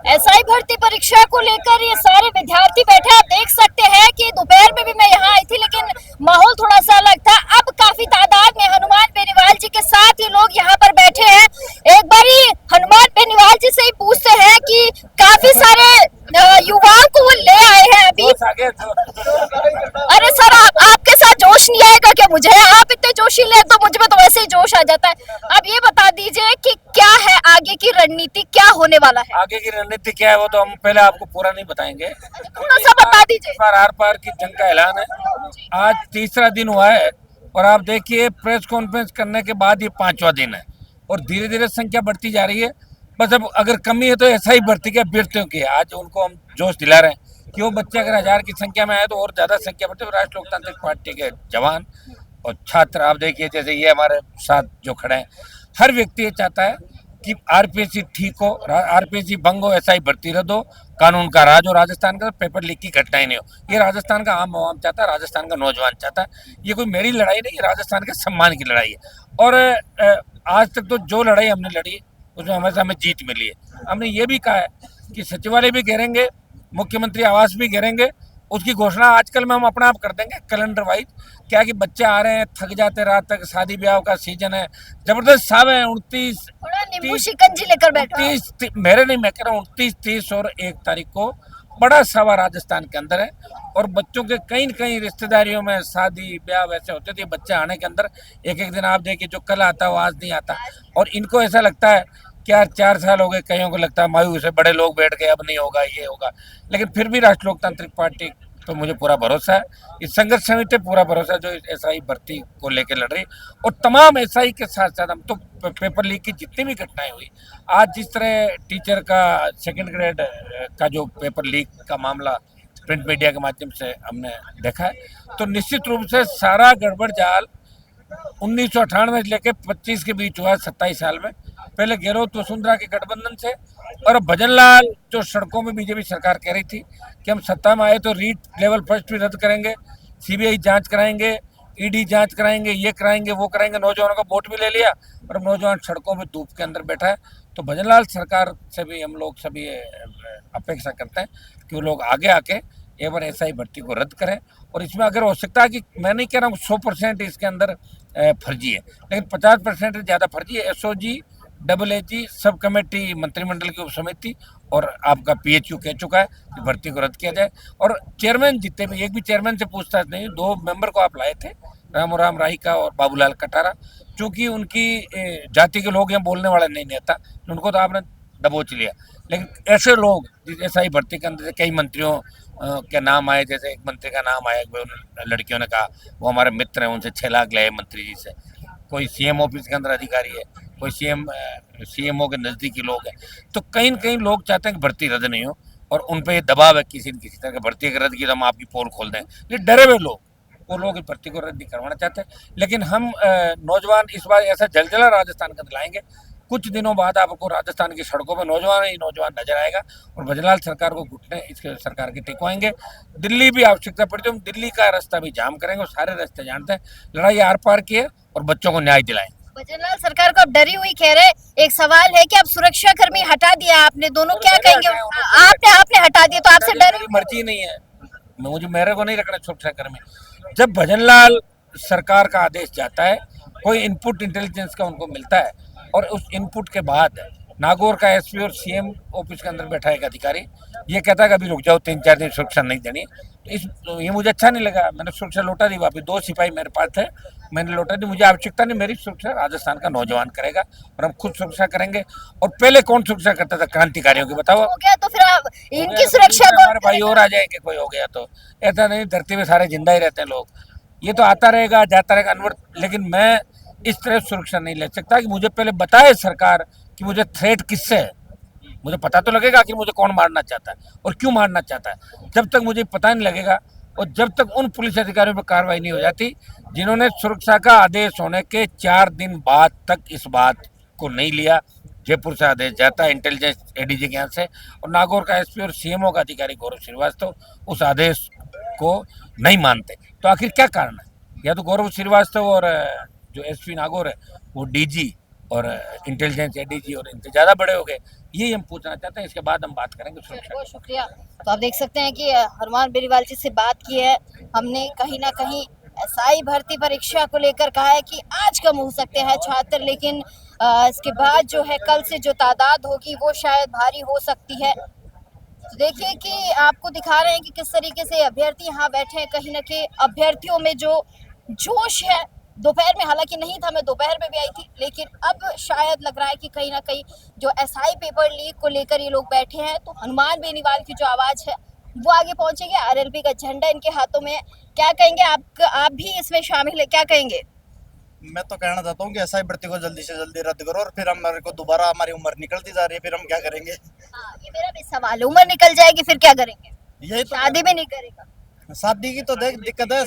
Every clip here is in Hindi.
एसआई भर्ती परीक्षा को लेकर ये सारे विद्यार्थी बैठे, आप देख सकते हैं कि दोपहर में भी मैं यहाँ आई थी, लेकिन माहौल थोड़ा सा अलग था। अब काफी तादाद में हनुमान बेनीवाल जी के साथ ये लोग यहाँ पर बैठे हैं। एक बारी हनुमान बेनीवाल जी से ही पूछते हैं कि काफी सारे युवाओं को वो ले आए हैं अभी। अरे सर, आपके साथ जोश नहीं आएगा क्या? मुझे आप इतने जोशीले हैं तो मुझ में तो वैसे ही जोश आ जाता है। अब ये बता दीजिए कि क्या है आगे की रणनीति, क्या होने वाला है? आगे की रणनीति क्या है वो तो हम पहले आपको पूरा नहीं बताएंगे, थोड़ा सा बता दीजिए। इस बार आर पार की जंग का ऐलान है। आज तीसरा दिन हुआ है और आप देखिए प्रेस कॉन्फ्रेंस करने के बाद ये 5वां दिन है और धीरे धीरे संख्या बढ़ती जा रही है। बस अब अगर कमी है तो ऐसा ही बढ़ती है अभ्यर्थियों की। आज उनको हम जोश दिला रहे हैं कि वो बच्चे अगर 1000 की संख्या में आए तो और ज्यादा संख्या बढ़ती है। राष्ट्रीय लोकतांत्रिक पार्टी के जवान और छात्र आप देखिए, जैसे ये हमारे साथ जो खड़े हैं, हर व्यक्ति ये चाहता है कि आरपीएससी ठीक हो, आरपीएससी भंग हो, ऐसा ही भर्ती रद्द हो, कानून का राज हो राजस्थान का, पेपर लीक की घटनाएं नहीं हो। ये राजस्थान का आम आवाम चाहता है, राजस्थान का नौजवान चाहता है। ये कोई मेरी लड़ाई नहीं, ये राजस्थान के सम्मान की लड़ाई है। और आज तक तो जो लड़ाई हमने लड़ी उसमें हमेशा हमें जीत मिली है। हमने ये भी कहा है कि सचिवालय भी घेरेंगे, मुख्यमंत्री आवास भी घेरेंगे। उसकी घोषणा आजकल में हम अपना आप कर देंगे कैलेंडर वाइज। क्या कि बच्चे आ रहे हैं, थक जाते रात तक, शादी ब्याह का सीजन है, जबरदस्त साहब है। 29 नींबू शिकंजी लेकर बैठा। 29 मेरे नहीं, मैं कह रहा हूँ 29, 30 और 1 तारीख को बड़ा सभा राजस्थान के अंदर है। और बच्चों के कहीं न कहीं रिश्तेदारियों में शादी ब्याह वैसे होते थे। बच्चे आने के अंदर एक एक दिन आप देखिए, जो कल आता है वो आज नहीं आता। और इनको ऐसा लगता है कि यार 4 साल हो गए, कईयों को लगता है मायूस है, बड़े लोग बैठ गए, अब नहीं होगा, ये होगा। लेकिन फिर भी राष्ट्रीय लोकतांत्रिक पार्टी तो मुझे पूरा भरोसा है, इस संघर्ष समिति पूरा भरोसा है जो एसआई भर्ती को लेकर लड़ रही। और तमाम एसआई के साथ साथ हम तो पेपर लीक की जितनी भी घटनाएं हुई, आज जिस तरह टीचर का सेकंड ग्रेड का जो पेपर लीक का मामला प्रिंट मीडिया के माध्यम से हमने देखा है, तो निश्चित रूप से सारा गड़बड़ जाल 1998 से लेकर 25 के बीच हुआ, 27 साल में। पहले गहलोत वसुंधरा के गठबंधन से, और भजनलाल जो सड़कों में बीजेपी सरकार कह रही थी कि हम सत्ता में आए तो रीट लेवल फर्स्ट भी रद्द करेंगे, सीबीआई जांच कराएंगे, ईडी जांच कराएंगे, ये कराएंगे, वो कराएंगे। नौजवानों का वोट भी ले लिया और अब नौजवान सड़कों में धूप के अंदर बैठा है। तो भजनलाल सरकार से भी हम लोग सभी अपेक्षा करते हैं कि वो लोग आगे आके एक बार एसआई भर्ती को रद्द करें। और इसमें अगर हो सकता है कि मैं नहीं कह रहा हूँ 100% इसके अंदर फर्जी है, लेकिन 50% ज़्यादा फर्जी है। एसओजी डबल एजी सब कमेटी मंत्रिमंडल की उपसमिति और आपका पीएचयू कह चुका है कि भर्ती को रद्द किया जाए। और चेयरमैन जितने भी, एक भी चेयरमैन से पूछताछ नहीं। 2 मेंबर को आप लाए थे, रामोराम राही का और बाबूलाल कटारा, चूंकि उनकी जाति के लोग यहाँ बोलने वाले नहीं नेता, उनको तो आपने दबोच लिया। लेकिन ऐसे लोग जैसा ही भर्ती के अंदर से कई मंत्रियों के नाम आए, जैसे एक मंत्री का नाम आया, लड़कियों ने कहा वो हमारे मित्र हैं, उनसे 6 लाख ले मंत्री जी से। कोई सीएम ऑफिस के अंदर अधिकारी है, कोई सीएमओ के नज़दीकी लोग हैं। तो कहीं न कहीं लोग चाहते हैं कि भर्ती रद्द नहीं हो और उन पर दबाव है किसी न किसी तरह की। भर्ती अगर रद्द की तो हम आपकी पोल खोल दें, ये डरे हुए लोग, वो लोग इस भर्ती को रद्द नहीं करवाना चाहते। लेकिन हम नौजवान इस बार ऐसा जलजला राजस्थान का दिलाएंगे, कुछ दिनों बाद आपको राजस्थान की सड़कों पर नौजवान ही नौजवान नजर आएगा। और भजनलाल सरकार को घुटने इसके सरकार के टिकवाएंगे। दिल्ली भी आवश्यकता पड़ी तो हम दिल्ली का रास्ता भी जाम करेंगे, और सारे रास्ते जानते हैं। लड़ाई आर पार की है और बच्चों को न्याय दिलाएंगे। भजनलाल सरकार को अब डरी हुई कह रहे। एक सवाल है कि अब सुरक्षा कर्मी हटा दिया आपने, दोनों क्या कहेंगे? आपने हटा दिया तो आपसे डर? मर्जी नहीं है, मेरे को नहीं रखना सुरक्षा कर्मी। जब भजनलाल सरकार का आदेश जाता है, कोई इनपुट इंटेलिजेंस का उनको मिलता है, और उस इनपुट के बाद नागौर का एसपी और सीएम ऑफिस के अंदर बैठा एक अधिकारी ये कहता है कि अभी रुक जाओ, 3-4 दिन सुरक्षा नहीं देनी। तो ये मुझे अच्छा नहीं लगा। मैंने सुरक्षा लौटा दी वापस। 2 सिपाही मेरे पास थे, मैंने लौटा दी। मुझे आवश्यकता नहीं, मेरी सुरक्षा राजस्थान का नौजवान करेगा और हम खुद सुरक्षा करेंगे। और पहले कौन सुरक्षा करता था? क्रांतिकारियों की। बताओ हो गया तो फिर आप इनकी सुरक्षा को? हमारे भाई और आ जाएंगे, कोई हो गया तो। ऐसा नहीं, धरती में सारे जिंदा ही रहते हैं लोग, ये तो आता रहेगा जाता रहेगा अनवर। लेकिन मैं इस तरह सुरक्षा नहीं ले सकता कि मुझे पहले बताए सरकार कि मुझे थ्रेट किससे है। मुझे पता तो लगेगा कि मुझे कौन मारना चाहता है और क्यों मारना चाहता है। जब तक मुझे पता नहीं लगेगा और जब तक उन पुलिस अधिकारियों पर कार्रवाई नहीं हो जाती जिन्होंने सुरक्षा का आदेश होने के 4 दिन बाद तक इस बात को नहीं लिया। जयपुर से आदेश जाता है इंटेलिजेंस एडीजी के यहाँ से, और नागौर का एसपी और सीएमओ का अधिकारी गौरव श्रीवास्तव उस आदेश को नहीं मानते। तो आखिर क्या कारण है? या तो गौरव श्रीवास्तव और जो एसपी नागौर है वो डीजी और इंटेलिजेंस एडीजी और इनसे ज़्यादा बड़े हो गए। यही हम पूछना चाहते हैं, इसके बाद हम बात करेंगे सुरक्षा। बहुत शुक्रिया। तो आप देख सकते हैं कि हनुमान बेनीवाल जी से बात की है हमने, कहीं ना कहीं एसआई भर्ती परीक्षा को लेकर कहा है कि आज कम हो सकते हैं छात्र, लेकिन इसके बाद जो है कल से जो तादाद होगी वो शायद भारी हो सकती है। तो देखिए कि आपको दिखा रहे हैं कि किस तरीके से अभ्यर्थी यहाँ बैठे हैं, कहीं ना कहीं अभ्यर्थियों में जो जोश है, दोपहर में हालांकि नहीं था, मैं दोपहर में भी आई थी, लेकिन अब शायद लग रहा है कि कहीं ना कहीं जो एसआई पेपर लीक को लेकर ये लोग बैठे हैं, तो हनुमान बेनीवाल की जो आवाज है वो आगे पहुंचेगी। आरएलपी का झंडा इनके हाथों में है। क्या कहेंगे आप भी इसमें शामिल है, क्या कहेंगे? मैं तो कहना चाहता हूँ कि एसआई भर्ती को जल्दी से जल्दी रद्द करो, और फिर हमारे को दोबारा हमारी उम्र निकलती जा रही है, फिर हम क्या करेंगे? हाँ, ये मेरा भी सवाल है, उम्र निकल जाएगी फिर क्या करेंगे? यही तो शादी भी नहीं करेगा। शादी की तो देख दिक्कत है।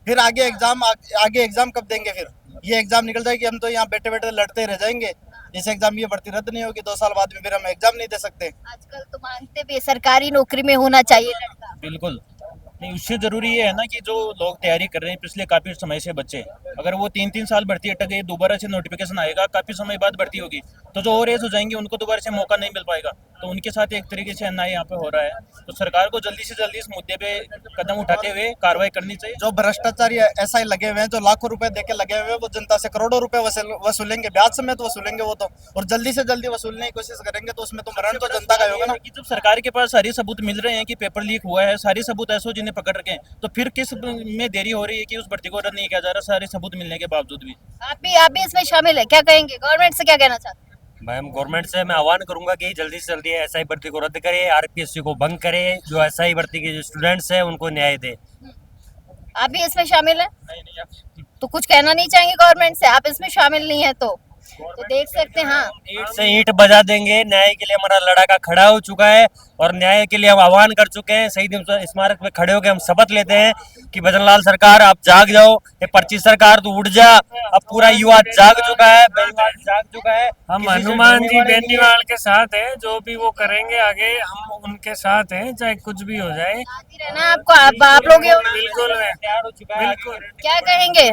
फिर आगे एग्जाम कब देंगे? फिर ये एग्जाम निकल जाएगी, हम तो यहाँ बैठे बैठे लड़ते रह जाएंगे। इस एग्जाम ये भर्ती रद्द नहीं होगी, 2 साल बाद में फिर हम एग्जाम नहीं दे सकते। आजकल तो मांगते भी सरकारी नौकरी में होना चाहिए लड़का। बिल्कुल नहीं, उससे जरूरी ये है ना कि जो लोग तैयारी कर रहे हैं पिछले काफी समय से बच्चे, अगर वो 3-3 साल भर्ती अटक गई, दोबारा से नोटिफिकेशन आएगा, काफी समय बाद भर्ती होगी, तो जो और एज हो जाएंगे उनको दोबारा से मौका नहीं मिल पाएगा। तो उनके साथ एक तरीके से अन्याय यहाँ पे हो रहा है। तो सरकार को जल्दी से जल्दी इस मुद्दे पे कदम उठाते हुए कार्रवाई करनी चाहिए। जो भ्रष्टाचारी एसआई लगे हुए हैं, जो लाखों रुपए देके लगे हुए हैं, वो जनता से करोड़ों रुपए वसूलेंगे, ब्याज समेत वसूलेंगे वो तो, और जल्दी से जल्दी वसूलने की कोशिश करेंगे, तो उसमें तो मरण तो जनता का ही होगा ना। कि जब सरकार के पास सारे सबूत मिल रहे हैं कि पेपर लीक हुआ है, सारे सबूत एसओजी ने पकड़ रखे हैं, तो फिर किस में देरी हो रही है कि उस भर्ती को रद्द नहीं किया जा रहा सारे सबूत मिलने के बावजूद भी? आप भी इसमें शामिल है, क्या कहेंगे? गवर्नमेंट से क्या कहना चाहते हैं? मैम, गवर्नमेंट से मैं आह्वान करूंगा कि जल्दी से जल्दी एसआई भर्ती को रद्द करे, आरपीएससी को भंग करे, जो एसआई भर्ती के जो स्टूडेंट्स हैं उनको न्याय दे। आप भी इसमें शामिल है? तो कुछ कहना नहीं चाहेंगे गवर्नमेंट से? आप इसमें शामिल नहीं है तो देख सकते हैं। हाँ, ईंट से ईंट बजा देंगे। न्याय के लिए हमारा लड़ाका खड़ा हो चुका है और न्याय के लिए हम आह्वान कर चुके हैं। शहीद स्मारक पे खड़े होकर हम शपथ लेते हैं कि भजनलाल सरकार आप जाग जाओ, ये पर्ची सरकार तो उठ जा। अब पूरा युवा जाग चुका है, बेनीवाल जाग चुका है। हम हनुमान जी बेनीवाल के साथ हैं, जो भी वो करेंगे आगे हम उनके साथ हैं, चाहे कुछ भी हो जाए। साथ ही रहना आपको, आप लोग ये बिल्कुल है, तैयार हो चुका है। बिल्कुल। क्या कहेंगे?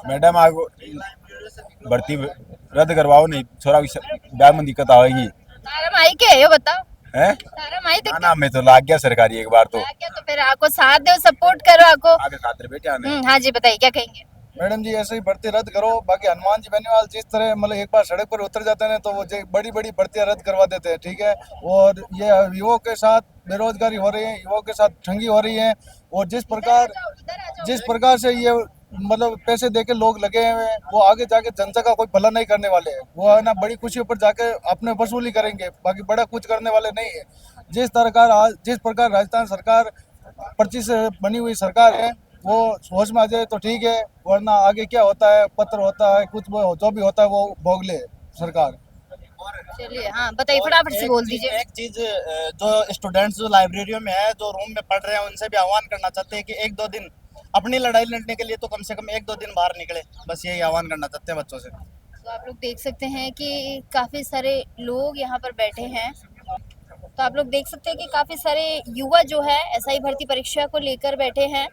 मैडम आप भर्ती रद्द करवाओ, नहीं छोरा की ब्याह में दिक्कत आएगी। तारम आई के ये बताओ, है तारम आई ना, मैं तो लाग गया सरकारी एक बार तो क्या? तो फिर आपको साथ दो, सपोर्ट करो आपको। आगे खातिर बेटे आने। हाँ जी, बताइए क्या कहेंगे? मैडम जी, ऐसे ही भर्ती रद्द करो। बाकी हनुमान जी बेनीवाल जिस तरह मतलब एक बार सड़क पर उतर जाते हैं तो वो बड़ी बड़ी भर्तियां रद्द करवा देते हैं, ठीक है। और ये युवाओं के साथ बेरोजगारी हो रही है, युवाओं के साथ ठगी हो रही है, और जिस प्रकार से ये मतलब पैसे देके लोग लगे हुए हैं, वो आगे जाके जनता का कोई भला नहीं करने वाले हैं। वो है ना बड़ी खुशी पर जाके अपने वसूली करेंगे, बाकी बड़ा कुछ करने वाले नहीं है। जिस प्रकार राजस्थान सरकार पर्ची से बनी हुई सरकार है, वो सोच में आ जाए तो ठीक है, वरना आगे क्या होता है, पत्र होता है, कुछ जो भी होता है वो भोग ले सरकार। चलिए, हाँ बताइए, फटाफट से बोल दीजिए। एक चीज जो स्टूडेंट्स जो लाइब्रेरियों में है, जो रूम में पढ़ रहे हैं, उनसे भी आह्वान करना चाहते हैं कि 1-2 दिन अपनी लड़ाई लड़ने के लिए तो कम से कम 1-2 दिन बाहर निकले। बस यही आह्वान करना चाहते हैं बच्चों से। तो आप लोग देख सकते हैं कि काफी सारे लोग यहाँ पर बैठे हैं। तो आप लोग देख सकते हैं कि काफी सारे युवा जो है एसआई भर्ती परीक्षा को लेकर बैठे हैं,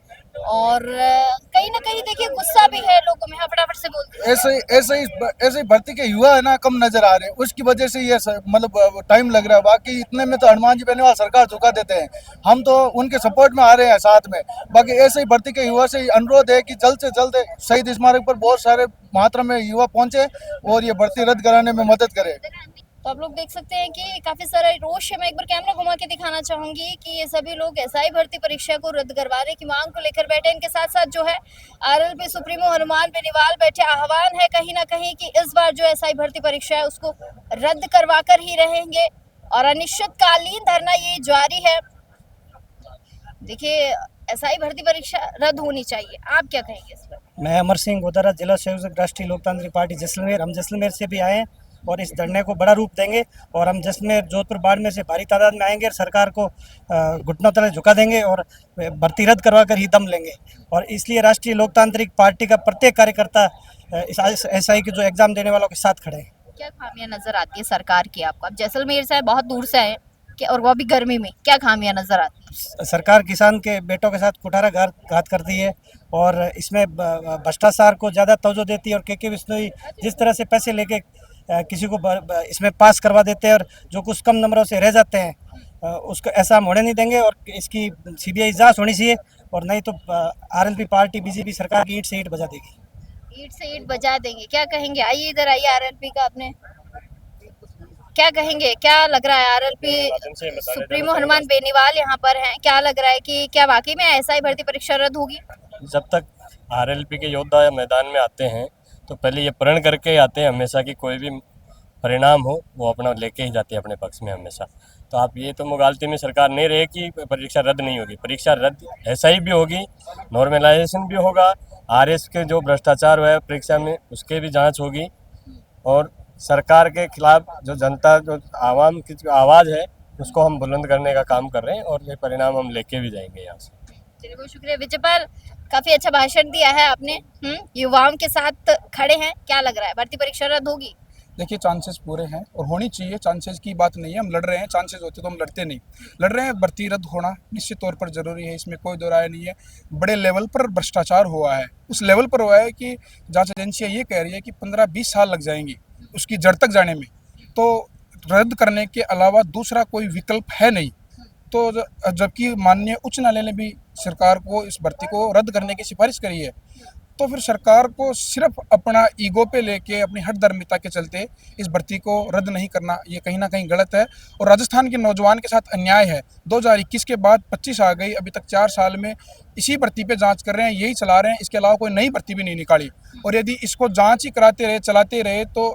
और कहीं ना कहीं देखिए गुस्सा भी है लोगों में। हाँ, फटाफट से बोल दीजिए। ऐसे ही भर्ती के युवा है ना कम नजर आ रहे हैं, उसकी वजह से ये मतलब टाइम लग रहा है। बाकी इतने में तो हनुमान जी बेनीवाल सरकार झुका देते हैं, हम तो उनके सपोर्ट में आ रहे हैं साथ में। बाकी ऐसे ही भर्ती के युवा से अनुरोध है कि जल्द से जल्द शहीद स्मारक पर बहुत सारे मात्रा में युवा पहुंचे और ये भर्ती रद्द कराने में मदद करें। तो आप लोग देख सकते हैं कि काफी सारा रोष है। मैं एक बार कैमरा घुमा के दिखाना चाहूंगी कि ये सभी लोग एसआई भर्ती परीक्षा को रद्द करवाने की मांग को लेकर बैठे। इनके साथ साथ जो है आरएलपी सुप्रीमो हनुमान बेनीवाल बैठे। आह्वान है कहीं ना कहीं कि इस बार जो एसआई भर्ती परीक्षा है उसको रद्द करवा कर ही रहेंगे, और अनिश्चितकालीन धरना ये जारी है। देखिए, एसआई भर्ती परीक्षा रद्द होनी चाहिए, आप क्या कहेंगे इस पर? मैं अमर सिंह गोदारा, जिला संयोजक राष्ट्रीय लोकतांत्रिक पार्टी जैसलमेर। हम जैसलमेर से भी आए हैं और इस धरने को बड़ा रूप देंगे, और हम जैसलमेर, जोधपुर, बाड़मेर से भारी तादाद में आएंगे और सरकार को घुटनों तले झुका देंगे और भर्ती रद्द करवा कर ही दम लेंगे। और इसलिए राष्ट्रीय लोकतांत्रिक पार्टी का प्रत्येक कार्यकर्ता इस एसआई के जो एग्जाम देने वालों के साथ खड़े हैं। क्या खामियां नजर आती है सरकार की आपको? आप जैसलमेर से आए, बहुत दूर से आए। और वो भी गर्मी में, क्या खामियां नजर आती हैं? सरकार किसान के बेटों के साथ कुठाराघात करती है और इसमें भ्रष्टाचार को ज़्यादा तवज्जो देती है। और के बिश्नोई जिस तरह से पैसे लेके किसी को इसमें पास करवा देते हैं और जो कुछ कम नंबरों से रह जाते हैं उसको ऐसा हम होने नहीं देंगे। और इसकी सीबीआई जांच होनी चाहिए और नहीं तो आरएलपी पार्टी बीजेपी सरकार की ईंट से ईंट बजा देगी। ईंट से ईंट बजा देंगे, क्या कहेंगे? आइए इधर आइए, आरएलपी का आपने क्या कहेंगे? क्या लग रहा है? आरएलपी सुप्रीमो हनुमान बेनीवाल यहाँ पर हैं, क्या लग रहा है कि क्या वाकई में एसआई भर्ती परीक्षा रद्द होगी? जब तक आरएलपी के योद्धा मैदान में आते हैं तो पहले ये प्रण करके आते हैं हमेशा कि कोई भी परिणाम हो वो अपना लेके ही जाते हैं अपने पक्ष में हमेशा। तो आप ये तो मुगालते में सरकार नहीं रहे कि परीक्षा रद्द नहीं होगी। परीक्षा रद्द एसआई भी होगी, नॉर्मलाइजेशन भी होगा, आरएस के जो भ्रष्टाचार हुआ है परीक्षा में उसके भी जांच होगी और सरकार के खिलाफ जो जनता जो आवाम की जो आवाज़ है उसको हम बुलंद करने का काम कर रहे हैं और ये परिणाम हम लेके भी जाएंगे यहाँ से। चलिए, बहुत शुक्रिया विजयपाल, काफी अच्छा भाषण दिया है आपने। युवाओं के साथ खड़े हैं, क्या लग रहा है भर्ती परीक्षा रद्द होगी? देखिए, चांसेस पूरे हैं और होनी चाहिए, चांसेस की बात नहीं है। हम लड़ रहे हैं, चांसेस होते तो हम लड़ते नहीं। लड़ रहे हैं, भर्ती रद्द होना निश्चित तौर पर जरूरी है, इसमें कोई दो राय नहीं है। बड़े लेवल पर भ्रष्टाचार हुआ है, उस लेवल पर हुआ है कि जांच एजेंसियां ये कह रही है कि 15-20 साल लग जाएंगी उसकी जड़ तक जाने में। तो रद्द करने के अलावा दूसरा कोई विकल्प है नहीं। तो जबकि माननीय उच्च न्यायालय ने भी सरकार को इस भर्ती को रद्द करने की सिफारिश करी है, तो फिर सरकार को सिर्फ अपना ईगो पे लेके अपनी हठधर्मिता के चलते इस भर्ती को रद्द नहीं करना, ये कहीं ना कहीं गलत है और राजस्थान के नौजवान के साथ अन्याय है। 2021 के बाद 25 आ गई, अभी तक 4 साल में इसी भर्ती पे जांच कर रहे हैं, यही चला रहे हैं, इसके अलावा कोई नई भर्ती भी नहीं निकाली। और यदि इसको जांच ही कराते रहे, चलाते रहे तो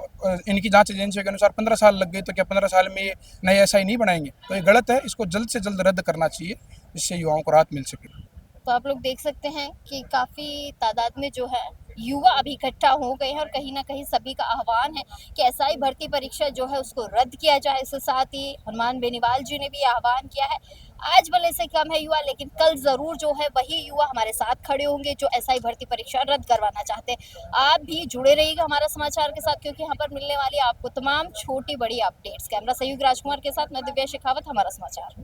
इनकी जांच एजेंसी के अनुसार 15 साल लग गए, तो क्या 15 साल में ये नए एसआई नहीं बनाएंगे? तो ये गलत है, इसको जल्द से जल्द रद्द करना चाहिए जिससे युवाओं को राहत मिल सके। तो आप लोग देख सकते हैं कि काफ़ी तादाद में जो है युवा अभी इकट्ठा हो गए हैं और कहीं ना कहीं सभी का आह्वान है कि एसआई भर्ती परीक्षा जो है उसको रद्द किया जाए। इसके साथ ही हनुमान बेनीवाल जी ने भी आह्वान किया है। आज भले से कम है युवा, लेकिन कल ज़रूर जो है वही युवा हमारे साथ खड़े होंगे जो एसआई भर्ती परीक्षा रद्द करवाना चाहते हैं। आप भी जुड़े रहिएगा हमारा समाचार के साथ, क्योंकि यहाँ पर मिलने वाली आपको तमाम छोटी बड़ी अपडेट्स। कैमरा सहयोगी राजकुमार के साथ मैं दिव्या शेखावत, हमारा समाचार।